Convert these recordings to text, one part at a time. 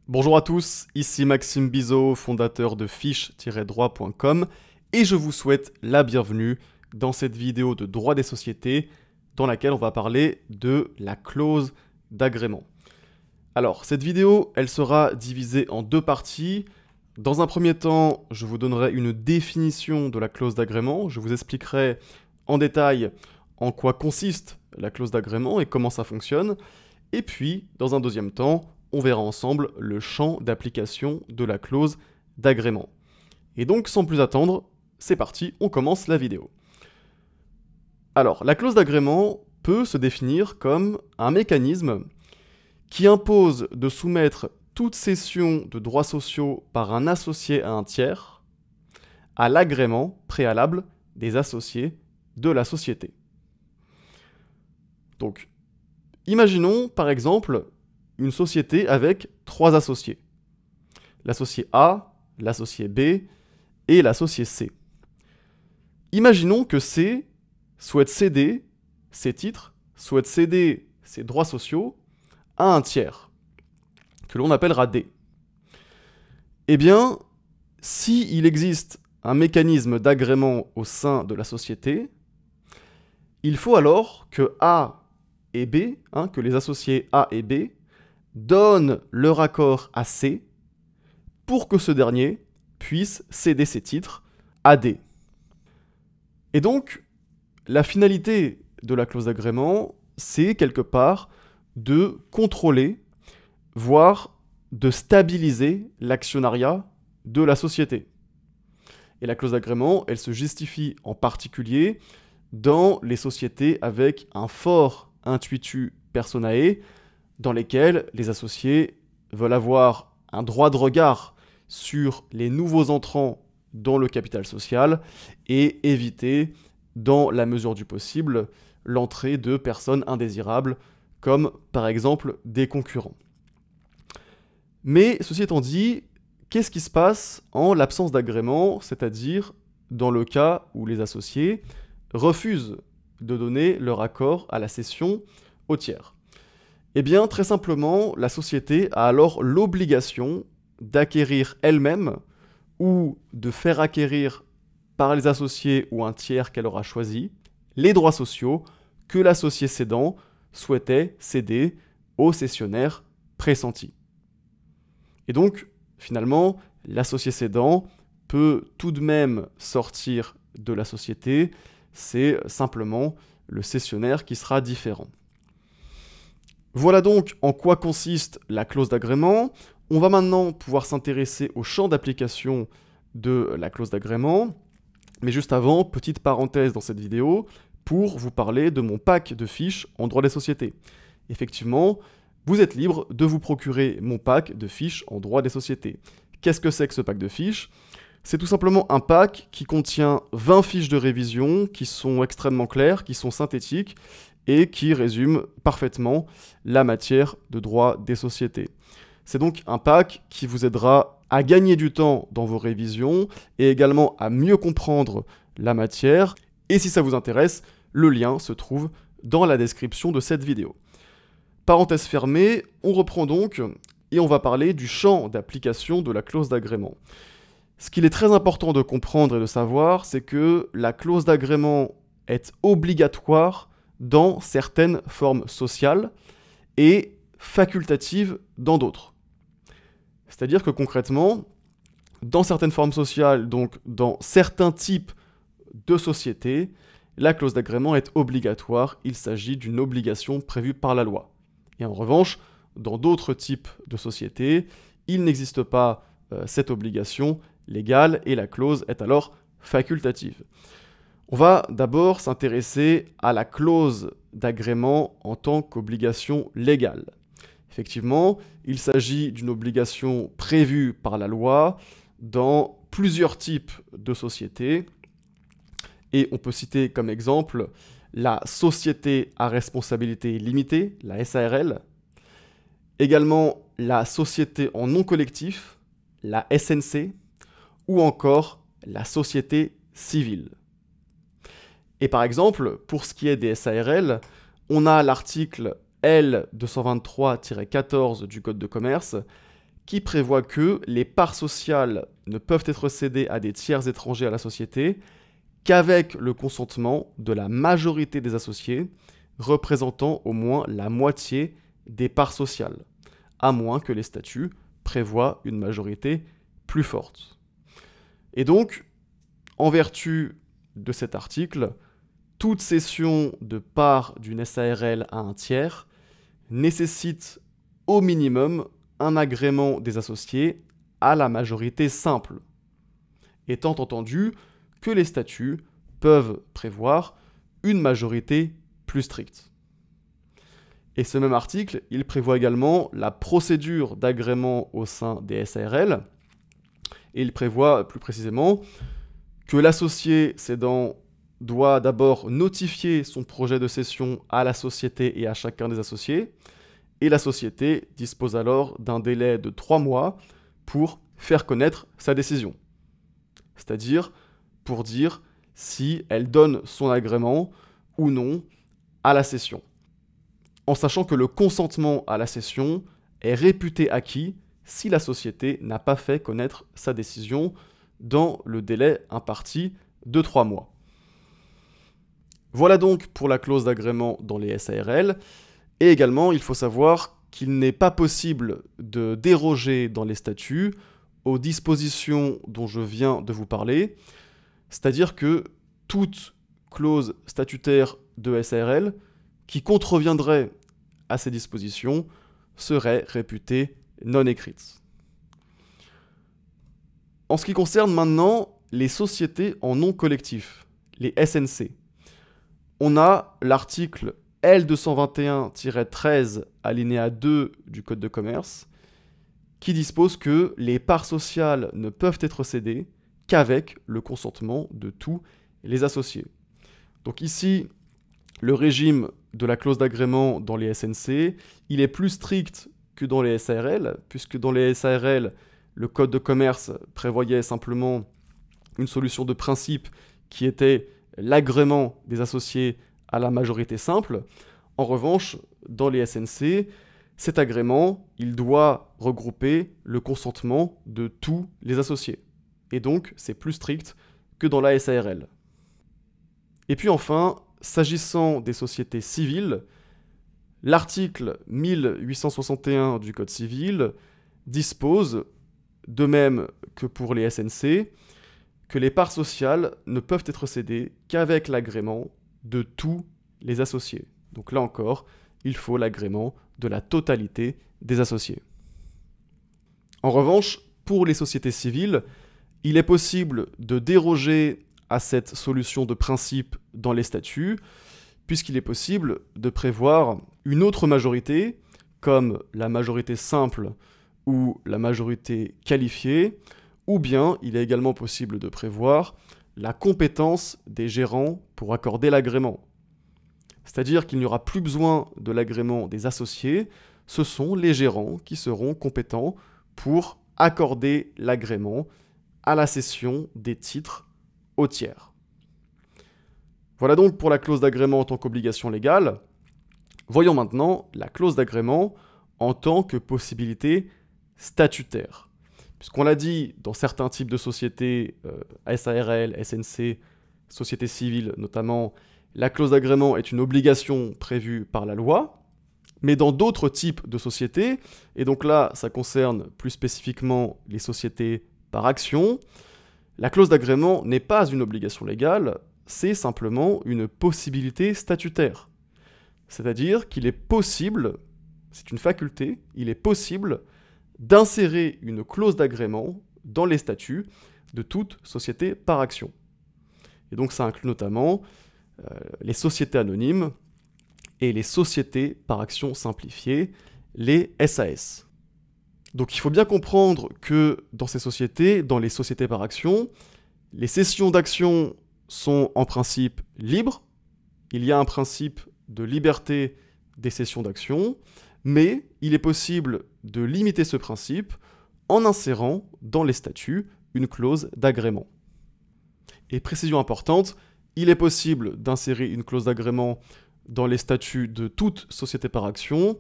Bonjour à tous, ici Maxime Bizot, fondateur de fiche-droit.com et je vous souhaite la bienvenue dans cette vidéo de droit des sociétés dans laquelle on va parler de la clause d'agrément. Alors, cette vidéo, elle sera divisée en deux parties. Dans un premier temps, je vous donnerai une définition de la clause d'agrément. Je vous expliquerai en détail en quoi consiste la clause d'agrément et comment ça fonctionne. Et puis, dans un deuxième temps, on verra ensemble le champ d'application de la clause d'agrément. Et donc, sans plus attendre, c'est parti, on commence la vidéo. Alors, la clause d'agrément peut se définir comme un mécanisme qui impose de soumettre toute cession de droits sociaux par un associé à un tiers à l'agrément préalable des associés de la société. Donc, imaginons par exemple une société avec trois associés. L'associé A, l'associé B et l'associé C. Imaginons que C souhaite céder ses titres, souhaite céder ses droits sociaux à un tiers, que l'on appellera D. Eh bien, s'il existe un mécanisme d'agrément au sein de la société, il faut alors que A et B, que les associés A et B, donnent leur accord à C pour que ce dernier puisse céder ses titres à D. Et donc, la finalité de la clause d'agrément, c'est quelque part de contrôler, voire de stabiliser l'actionnariat de la société. Et la clause d'agrément, elle se justifie en particulier dans les sociétés avec un fort intuitu personae, dans lesquelles les associés veulent avoir un droit de regard sur les nouveaux entrants dans le capital social et éviter, dans la mesure du possible, l'entrée de personnes indésirables, comme par exemple des concurrents. Mais ceci étant dit, qu'est-ce qui se passe en l'absence d'agrément, c'est-à-dire dans le cas où les associés refusent de donner leur accord à la cession au tiers? Eh bien, très simplement, la société a alors l'obligation d'acquérir elle-même ou de faire acquérir par les associés ou un tiers qu'elle aura choisi les droits sociaux que l'associé cédant souhaitait céder au cessionnaire pressenti. Et donc, finalement, l'associé cédant peut tout de même sortir de la société, c'est simplement le cessionnaire qui sera différent. Voilà donc en quoi consiste la clause d'agrément. On va maintenant pouvoir s'intéresser au champ d'application de la clause d'agrément. Mais juste avant, petite parenthèse dans cette vidéo, pour vous parler de mon pack de fiches en droit des sociétés. Effectivement, vous êtes libre de vous procurer mon pack de fiches en droit des sociétés. Qu'est-ce que c'est que ce pack de fiches ? C'est tout simplement un pack qui contient 20 fiches de révision qui sont extrêmement claires, qui sont synthétiques, et qui résume parfaitement la matière de droit des sociétés. C'est donc un pack qui vous aidera à gagner du temps dans vos révisions et également à mieux comprendre la matière. Et si ça vous intéresse, le lien se trouve dans la description de cette vidéo. Parenthèse fermée, on reprend donc et on va parler du champ d'application de la clause d'agrément. Ce qu'il est très important de comprendre et de savoir, c'est que la clause d'agrément est obligatoire dans certaines formes sociales et facultatives dans d'autres. C'est-à-dire que concrètement, dans certaines formes sociales, donc dans certains types de sociétés, la clause d'agrément est obligatoire, il s'agit d'une obligation prévue par la loi. Et en revanche, dans d'autres types de sociétés, il n'existe pas cette obligation légale et la clause est alors facultative. On va d'abord s'intéresser à la clause d'agrément en tant qu'obligation légale. Effectivement, il s'agit d'une obligation prévue par la loi dans plusieurs types de sociétés. Et on peut citer comme exemple la société à responsabilité limitée, la SARL. Également la société en non collectif, la SNC. Ou encore la société civile. Et par exemple, pour ce qui est des SARL, on a l'article L223-14 du Code de commerce qui prévoit que les parts sociales ne peuvent être cédées à des tiers étrangers à la société qu'avec le consentement de la majorité des associés, représentant au moins la moitié des parts sociales, à moins que les statuts prévoient une majorité plus forte. Et donc, en vertu de cet article, toute cession de part d'une SARL à un tiers nécessite au minimum un agrément des associés à la majorité simple, étant entendu que les statuts peuvent prévoir une majorité plus stricte. Et ce même article, il prévoit également la procédure d'agrément au sein des SARL, et il prévoit plus précisément que l'associé cédant doit d'abord notifier son projet de cession à la société et à chacun des associés, et la société dispose alors d'un délai de 3 mois pour faire connaître sa décision. C'est-à-dire pour dire si elle donne son agrément ou non à la cession. En sachant que le consentement à la cession est réputé acquis si la société n'a pas fait connaître sa décision dans le délai imparti de 3 mois. Voilà donc pour la clause d'agrément dans les SARL. Et également, il faut savoir qu'il n'est pas possible de déroger dans les statuts aux dispositions dont je viens de vous parler, c'est-à-dire que toute clause statutaire de SARL qui contreviendrait à ces dispositions serait réputée non écrite. En ce qui concerne maintenant les sociétés en nom collectif, les SNC, on a l'article L221-13 alinéa 2 du Code de commerce qui dispose que les parts sociales ne peuvent être cédées qu'avec le consentement de tous les associés. Donc ici, le régime de la clause d'agrément dans les SNC, il est plus strict que dans les SARL, puisque dans les SARL, le Code de commerce prévoyait simplement une solution de principe qui était l'agrément des associés à la majorité simple. En revanche, dans les SNC, cet agrément, il doit regrouper le consentement de tous les associés. Et donc, c'est plus strict que dans la SARL. Et puis enfin, s'agissant des sociétés civiles, l'article 1861 du Code civil dispose, de même que pour les SNC, que les parts sociales ne peuvent être cédées qu'avec l'agrément de tous les associés. Donc là encore, il faut l'agrément de la totalité des associés. En revanche, pour les sociétés civiles, il est possible de déroger à cette solution de principe dans les statuts, puisqu'il est possible de prévoir une autre majorité, comme la majorité simple ou la majorité qualifiée, ou bien il est également possible de prévoir la compétence des gérants pour accorder l'agrément. C'est-à-dire qu'il n'y aura plus besoin de l'agrément des associés, ce sont les gérants qui seront compétents pour accorder l'agrément à la cession des titres aux tiers. Voilà donc pour la clause d'agrément en tant qu'obligation légale. Voyons maintenant la clause d'agrément en tant que possibilité statutaire. Puisqu'on l'a dit, dans certains types de sociétés, SARL, SNC, sociétés civiles notamment, la clause d'agrément est une obligation prévue par la loi, mais dans d'autres types de sociétés, et donc là, ça concerne plus spécifiquement les sociétés par action, la clause d'agrément n'est pas une obligation légale, c'est simplement une possibilité statutaire. C'est-à-dire qu'il est possible, c'est une faculté, il est possible d'insérer une clause d'agrément dans les statuts de toute société par action. Et donc ça inclut notamment les sociétés anonymes et les sociétés par action simplifiées, les SAS. Donc il faut bien comprendre que dans ces sociétés, dans les sociétés par action, les cessions d'actions sont en principe libres, il y a un principe de liberté des cessions d'actions, mais il est possible de limiter ce principe en insérant dans les statuts une clause d'agrément. Et précision importante, il est possible d'insérer une clause d'agrément dans les statuts de toute société par action,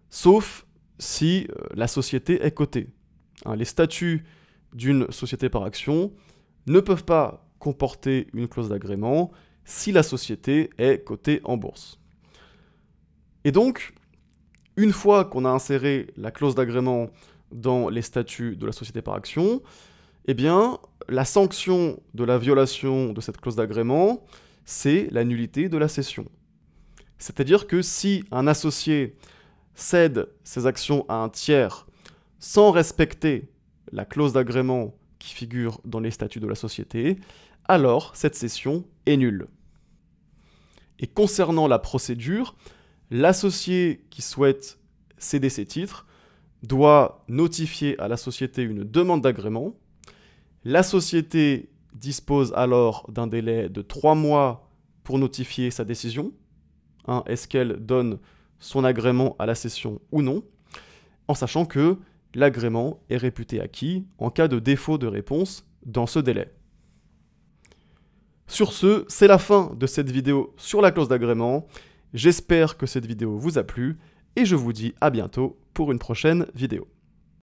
sauf si la société est cotée. Hein, les statuts d'une société par action ne peuvent pas comporter une clause d'agrément si la société est cotée en bourse. Et donc, une fois qu'on a inséré la clause d'agrément dans les statuts de la société par action, eh bien, la sanction de la violation de cette clause d'agrément, c'est la nullité de la cession. C'est-à-dire que si un associé cède ses actions à un tiers sans respecter la clause d'agrément qui figure dans les statuts de la société, alors cette cession est nulle. Et concernant la procédure, l'associé qui souhaite céder ses titres doit notifier à la société une demande d'agrément. La société dispose alors d'un délai de 3 mois pour notifier sa décision. Est-ce qu'elle donne son agrément à la cession ou non, en sachant que l'agrément est réputé acquis en cas de défaut de réponse dans ce délai. Sur ce, c'est la fin de cette vidéo sur la clause d'agrément. J'espère que cette vidéo vous a plu et je vous dis à bientôt pour une prochaine vidéo.